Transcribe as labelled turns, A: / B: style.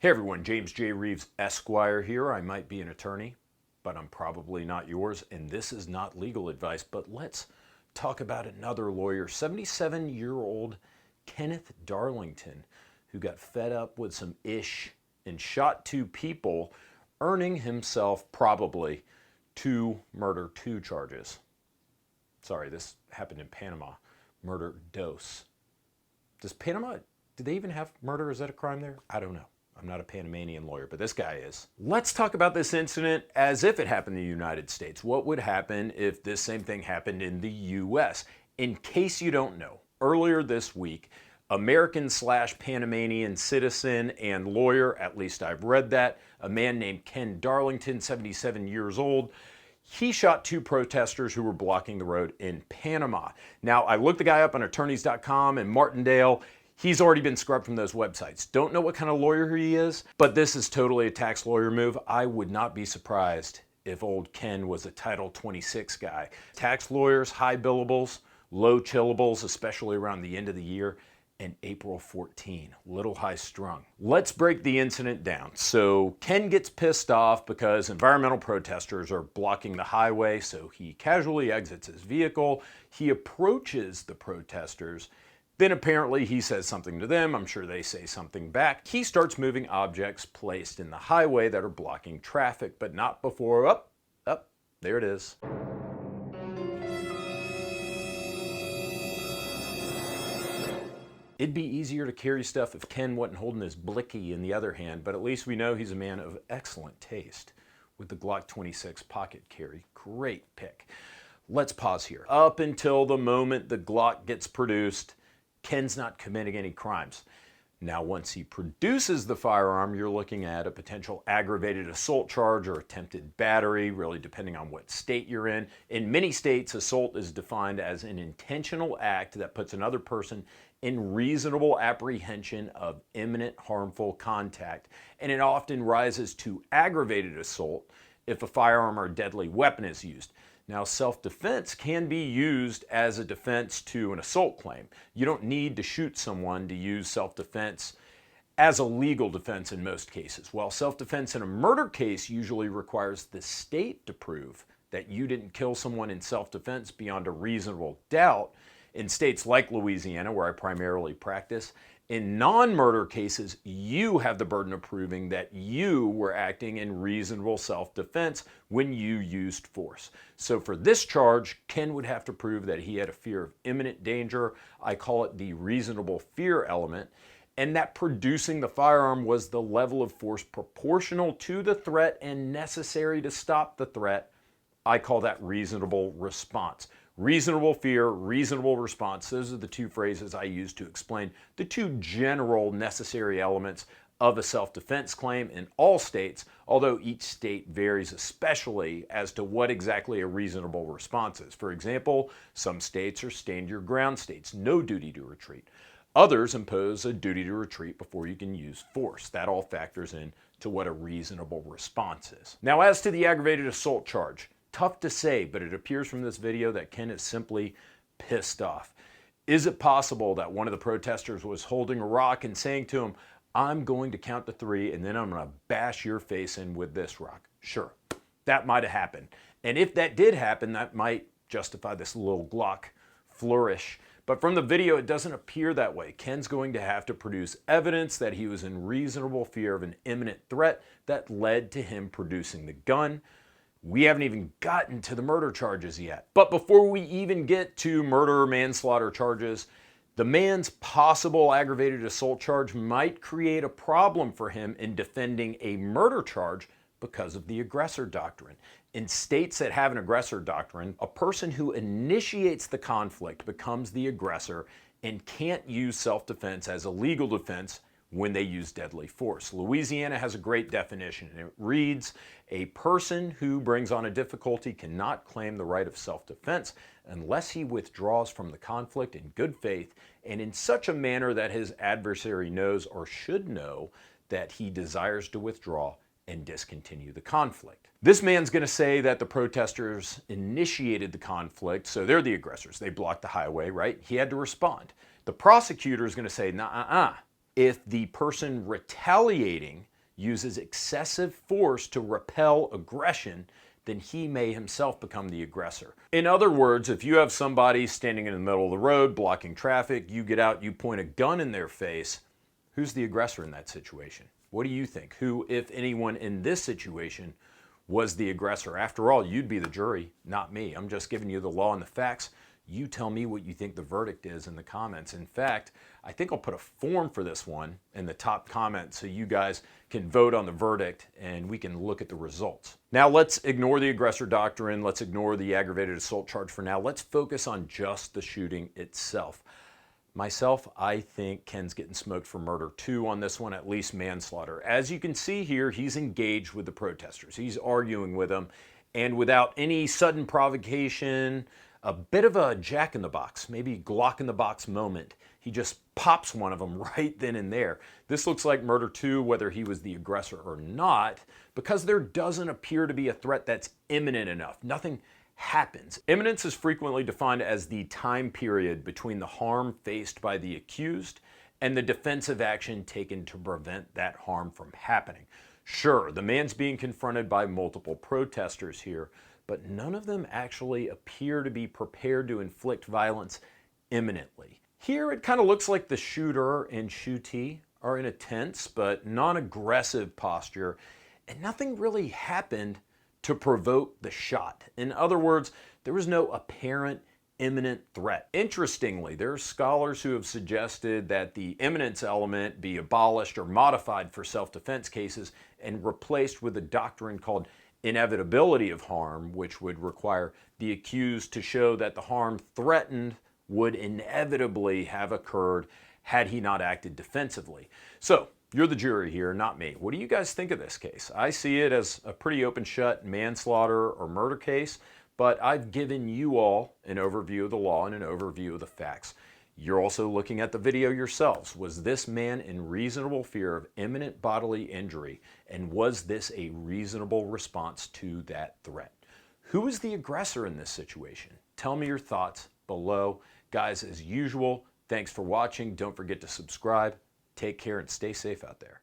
A: Hey everyone, James J. Reeves, Esquire here. I might be an attorney, but I'm probably not yours, and this is not legal advice. But let's talk about another lawyer, 77-year-old Kenneth Darlington, who got fed up with some ish and shot two people, earning himself probably two murder charges. Sorry, this happened in Panama. Murder dos. Does Panama, do they even have murder? Is that a crime there? I don't know. I'm not a Panamanian lawyer, but this guy is. Let's talk about this incident as if it happened in the United States. What would happen if this same thing happened in the US? In case you don't know, earlier this week, American/Panamanian citizen and lawyer, at least I've read that, a man named Ken Darlington, 77 years old, he shot two protesters who were blocking the road in Panama. Now, I looked the guy up on attorneys.com and Martindale. He's already been scrubbed from those websites. Don't know what kind of lawyer he is, but this is totally a tax lawyer move. I would not be surprised if old Ken was a Title 26 guy. Tax lawyers, high billables, low chillables, especially around the end of the year, and April 14, little high strung. Let's break the incident down. So Ken gets pissed off because environmental protesters are blocking the highway, so he casually exits his vehicle. He approaches the protesters. Then apparently he says something to them. I'm sure they say something back. He starts moving objects placed in the highway that are blocking traffic, but not before, there it is. It'd be easier to carry stuff if Ken wasn't holding his blicky in the other hand, but at least we know he's a man of excellent taste with the Glock 26 pocket carry. Great pick. Let's pause here. Up until the moment the Glock gets produced, Ken's not committing any crimes. Now, once he produces the firearm, you're looking at a potential aggravated assault charge or attempted battery, really depending on what state you're in. In many states, assault is defined as an intentional act that puts another person in reasonable apprehension of imminent harmful contact, and it often rises to aggravated assault if a firearm or deadly weapon is used. Now, self-defense can be used as a defense to an assault claim. You don't need to shoot someone to use self-defense as a legal defense in most cases. While self-defense in a murder case usually requires the state to prove that you didn't kill someone in self-defense beyond a reasonable doubt, in states like Louisiana, where I primarily practice, in non-murder cases, you have the burden of proving that you were acting in reasonable self-defense when you used force. So for this charge, Ken would have to prove that he had a fear of imminent danger. I call it the reasonable fear element, and that producing the firearm was the level of force proportional to the threat and necessary to stop the threat. I call that reasonable response. Reasonable fear, reasonable response. Those are the two phrases I use to explain the two general necessary elements of a self-defense claim in all states, although each state varies especially as to what exactly a reasonable response is. For example, some states are stand your ground states, no duty to retreat. Others impose a duty to retreat before you can use force. That all factors in to what a reasonable response is. Now, as to the aggravated assault charge, tough to say, but it appears from this video that Ken is simply pissed off. Is it possible that one of the protesters was holding a rock and saying to him, I'm going to count to three and then I'm going to bash your face in with this rock? Sure, that might have happened. And if that did happen, that might justify this little Glock flourish. But from the video, it doesn't appear that way. Ken's going to have to produce evidence that he was in reasonable fear of an imminent threat that led to him producing the gun. We haven't even gotten to the murder charges yet. But before we even get to murder or manslaughter charges, the man's possible aggravated assault charge might create a problem for him in defending a murder charge because of the aggressor doctrine. In states that have an aggressor doctrine, a person who initiates the conflict becomes the aggressor and can't use self-defense as a legal defense when they use deadly force. Louisiana has a great definition, and it reads, a person who brings on a difficulty cannot claim the right of self-defense unless he withdraws from the conflict in good faith and in such a manner that his adversary knows or should know that he desires to withdraw and discontinue the conflict. This man's going to say that the protesters initiated the conflict, so they're the aggressors. They blocked the highway, right? He had to respond. The prosecutor is going to say, nah, if the person retaliating uses excessive force to repel aggression, then he may himself become the aggressor. In other words, if you have somebody standing in the middle of the road blocking traffic, you get out, you point a gun in their face, who's the aggressor in that situation? What do you think? Who, if anyone in this situation, was the aggressor? After all, you'd be the jury, not me. I'm just giving you the law and the facts. You tell me what you think the verdict is in the comments. In fact, I think I'll put a form for this one in the top comment so you guys can vote on the verdict and we can look at the results. Now let's ignore the aggressor doctrine. Let's ignore the aggravated assault charge for now. Let's focus on just the shooting itself. Myself, I think Ken's getting smoked for murder too on this one, at least manslaughter. As you can see here, he's engaged with the protesters. He's arguing with them, and without any sudden provocation, a bit of a jack-in-the-box, maybe Glock-in-the-box moment, he just pops one of them right then and there. This looks like murder too, whether he was the aggressor or not, because there doesn't appear to be a threat that's imminent enough. Nothing happens. Imminence is frequently defined as the time period between the harm faced by the accused and the defensive action taken to prevent that harm from happening. Sure, the man's being confronted by multiple protesters here, but none of them actually appear to be prepared to inflict violence imminently. Here it kind of looks like the shooter and shootee are in a tense but non-aggressive posture, and nothing really happened to provoke the shot. In other words, there was no apparent imminent threat. Interestingly, there are scholars who have suggested that the imminence element be abolished or modified for self-defense cases and replaced with a doctrine called inevitability of harm, which would require the accused to show that the harm threatened would inevitably have occurred had he not acted defensively. So, you're the jury here, not me. What do you guys think of this case? I see it as a pretty open-shut manslaughter or murder case, but I've given you all an overview of the law and an overview of the facts. You're also looking at the video yourselves. Was this man in reasonable fear of imminent bodily injury, and was this a reasonable response to that threat? Who is the aggressor in this situation? Tell me your thoughts below. Guys, as usual, thanks for watching. Don't forget to subscribe. Take care and stay safe out there.